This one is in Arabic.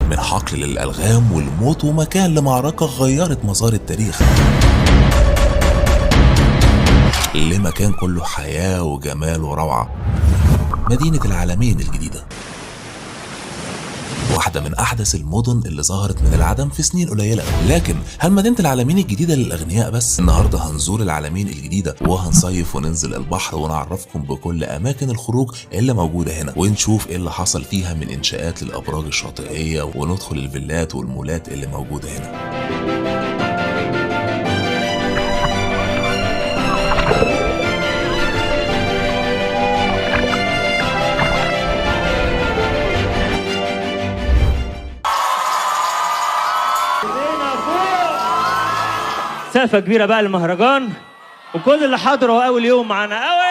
من حقل للألغام والموت ومكان لمعركة غيرت مسار التاريخ لمكان كله حياة وجمال وروعة. مدينة العالمين الجديدة واحدة من أحدث المدن اللي ظهرت من العدم في سنين قليلة. لكن هل مدينة العالمين الجديدة للأغنياء بس؟ النهاردة هنزور العالمين الجديدة وهنصيف وننزل البحر ونعرفكم بكل أماكن الخروج اللي موجودة هنا، ونشوف إيه اللي حصل فيها من إنشاءات للأبراج الشاطئية، وندخل الفيلات والمولات اللي موجودة هنا. سقفة كبيرة بقى للمهرجان وكل اللي حضروا أول يوم معانا قوي.